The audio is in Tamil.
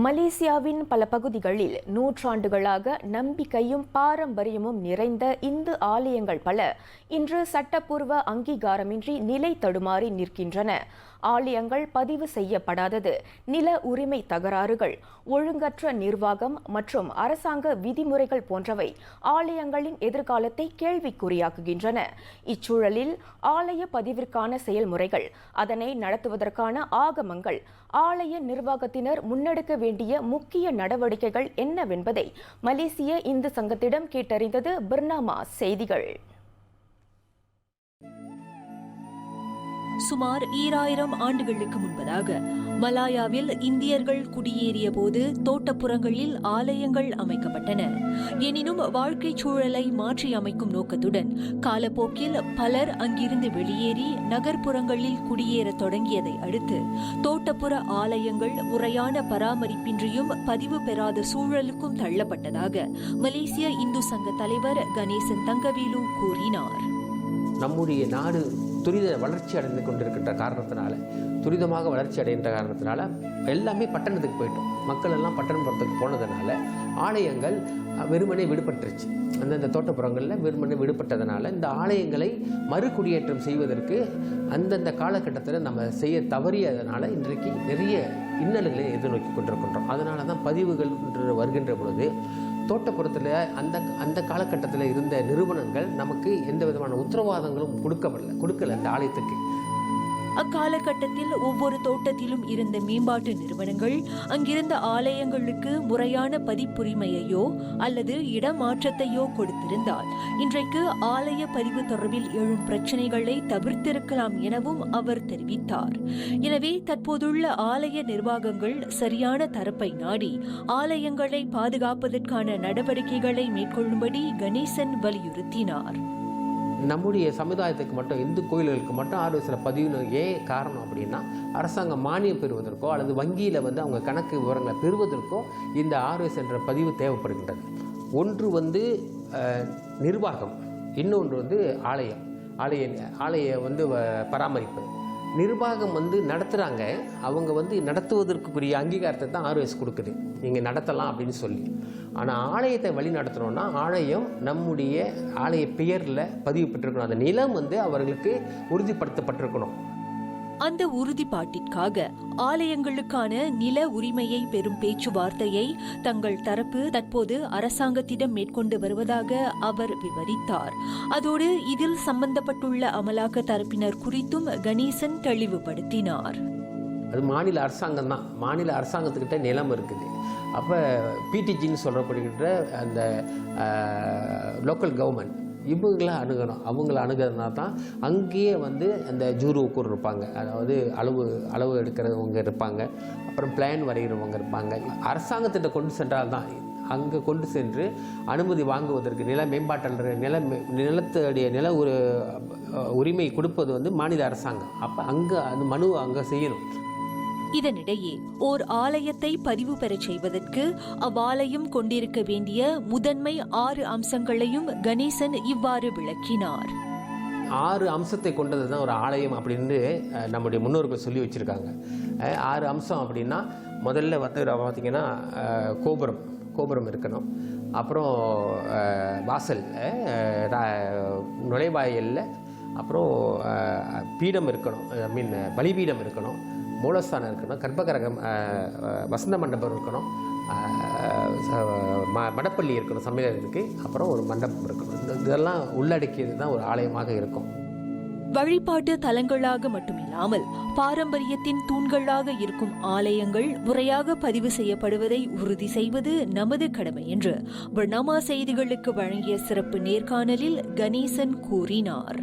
மலேசியாவின் பல பகுதிகளில் நூற்றாண்டுகளாக நம்பிக்கையும் பாரம்பரியமும் நிறைந்த இந்து ஆலயங்கள் பல இன்று சட்டப்பூர்வ அங்கீகாரமின்றி நிலை தடுமாறி நிற்கின்றன. ஆலயங்கள் பதிவு செய்யப்படாதது, நில உரிமை தகராறுகள், ஒழுங்கற்ற நிர்வாகம் மற்றும் அரசாங்க விதிமுறைகள் போன்றவை ஆலயங்களின் எதிர்காலத்தை கேள்விக்குறியாக்குகின்றன. இச்சூழலில் ஆலய பதிவிற்கான செயல்முறைகள், அதனை நடத்துவதற்கான ஆகமங்கள், ஆலய நிர்வாகத்தினர் முன்னெடுக்க வேண்டிய முக்கிய நடவடிக்கைகள் என்னவென்பதை மலேசிய இந்து சங்கத்திடம் கேட்டறிந்தது பர்னாமா செய்திகள். சுமார் 2000 ஆண்டுகளுக்கு முன்பதாக மலாயாவில் இந்தியர்கள் குடியேறிய போது தோட்டப்புறங்களில் ஆலயங்கள் அமைக்கப்பட்டன. எனினும் வாழ்க்கைச் சூழலை மாற்றி அமைக்கும் நோக்கத்துடன் காலப்போக்கில் பலர் அங்கிருந்து வெளியேறி நகர்ப்புறங்களில் குடியேறத் தொடங்கியதை அடுத்து தோட்டப்புற ஆலயங்கள் முறையான பராமரிப்பின்றியும் பதிவு பெறாத சூழலுக்கும் தள்ளப்பட்டதாக மலேசிய இந்து சங்க தலைவர் கணேசன் தங்கவேலு கூறினார். நம்முடைய நாடு துரித வளர்ச்சி அடைந்து கொண்டிருக்கின்ற காரணத்தினால, துரிதமாக வளர்ச்சி அடைகின்ற காரணத்தினால எல்லாமே பட்டணத்துக்கு போயிட்டோம். மக்கள் எல்லாம் பட்டணப்புறத்துக்கு போனதுனால ஆலயங்கள் வெறுமனே விடுபட்டுருச்சு. அந்தந்த தோட்டப்புறங்களில் வெறுமனே விடுபட்டதுனால இந்த ஆலயங்களை மறுகுடியேற்றம் செய்வதற்கு அந்தந்த காலகட்டத்தில் நம்ம செய்ய தவறியதனால இன்றைக்கு நிறைய இன்னல்களை எதிர்நோக்கி கொண்டிருக்கின்றோம். அதனால தான் பதிவுகள் வருகின்ற பொழுது தோட்டப்புறத்தில் அந்த காலகட்டத்தில் இருந்த நிறுவனங்கள் நமக்கு எந்த விதமான உத்தரவாதங்களும் கொடுக்கல அந்த ஆலயத்துக்கு. அக்காலகட்டத்தில் ஒவ்வொரு தோட்டத்திலும் இருந்த மேம்பாட்டு நிறுவனங்கள் அங்கிருந்த ஆலயங்களுக்கு முறையான பதிப்புரிமையையோ அல்லது இடமாற்றத்தையோ கொடுத்திருந்தால் இன்றைக்கு ஆலய பதிவு தொடர்பில் எழும் பிரச்சினைகளை தவிர்த்திருக்கலாம் எனவும் அவர் தெரிவித்தார். எனவே தற்போதுள்ள ஆலய நிர்வாகங்கள் சரியான தரப்பை நாடி ஆலயங்களை பாதுகாப்பதற்கான நடவடிக்கைகளை மேற்கொள்ளும்படி கணேசன் வலியுறுத்தினார். நம்முடைய சமுதாயத்துக்கு மட்டும், இந்து கோயில்களுக்கு மட்டும் ஆர்வசில பதிவு ஏன் காரணம் அப்படின்னா, அரசாங்கம் மானியம் பெறுவதற்கோ அல்லது வங்கியில் அவங்க கணக்கு விவரங்களை பெறுவதற்கோ இந்த ஆர்வஸ் என்ற பதிவு தேவைப்படுகின்றது. ஒன்று நிர்வாகம், இன்னொன்று ஆலய பராமரிப்பு. நிர்வாகம் நடத்துகிறாங்க, அவங்க நடத்துவதற்குரிய அங்கீகாரத்தை தான் ஆர்வஸ் கொடுக்குது, நீங்கள் நடத்தலாம் அப்படின்னு சொல்லி. ஆனால் ஆலயத்தை வழி நடத்தணும்னா ஆலயம் நம்முடைய ஆலய பெயரில் பதிவு பெற்றிருக்கணும். அந்த நிலம் அவர்களுக்கு உறுதிப்படுத்தப்பட்டிருக்கணும். அந்த உறுதிப்பாட்டிற்காக ஆலயங்களுக்கான நில உரிமையை பெறும் பேச்சுவார்த்தையை தங்கள் தரப்பு தற்போது அரசாங்கத்திடம் மேற்கொண்டு வருவதாக அவர் விவரித்தார். அதோடு இதில் சம்பந்தப்பட்டுள்ள அமலாக்க தரப்பினர் குறித்தும் கணேசன் தெளிவுபடுத்தினார். அது மாநில அரசாங்கம் தான், மாநில அரசாங்கத்துக்கிட்ட நிலம் இருக்குது. அப்போ பிடிஜின்னு சொல்லப்படுகின்ற அந்த லோக்கல் கவர்மெண்ட் இவங்களை அணுகணும். அவங்கள அணுகிறதுனா தான் அங்கேயே அந்த ஜூரு உக்கூர் இருப்பாங்க, அதாவது அளவு எடுக்கிறவங்க இருப்பாங்க, அப்புறம் பிளான் வரைகிறவங்க இருப்பாங்க. அரசாங்கத்திட்ட கொண்டு சென்றால் தான் அங்கே கொண்டு சென்று அனுமதி வாங்குவதற்கு நில மேம்பாட்டாளர் நிலத்துடைய நில உரிமை கொடுப்பது மாநில அரசாங்கம். அப்போ அங்கே அந்த மனு அங்கே செய்யணும். இதனிடையே ஓர் ஆலயத்தை பதிவு பெறச் செய்வதற்கு அவ்வாலயம் கொண்டிருக்க வேண்டிய முதன்மை 6 அம்சங்களையும் கணேசன் இவ்வாறு விளக்கினார். 6 அம்சத்தை கொண்டது தான் ஒரு ஆலயம் அப்படின்னு நம்முடைய முன்னோர்கள் சொல்லி வச்சுருக்காங்க. 6 அம்சம் அப்படின்னா, முதல்ல பார்த்திங்கன்னா கோபுரம் இருக்கணும். அப்புறம் வாசல், நுழைவாயிலில் அப்புறம் பீடம் இருக்கணும், பலிபீடம் இருக்கணும், மூலஸ்தானம் இருக்கணும், கர்ப்பகிரகம், வசந்த மண்டபம் இருக்கணும், மடப்பள்ளி இருக்கணும் சமையலுக்கு, அப்புறம் ஒரு மண்டபம் இருக்கணும். இதெல்லாம் உள்ளடக்கியது தான் ஒரு ஆலயமாக இருக்கும். வழிபாட்டு தலங்களாக மட்டுமில்லாமல் பாரம்பரியத்தின் தூண்களாக இருக்கும் ஆலயங்கள் முறையாக பதிவு செய்யப்படுவதை உறுதி செய்வது நமது கடமை என்று பர்னாமா செய்திகளுக்கு வழங்கிய சிறப்பு நேர்காணலில் கணேசன் கூறினார்.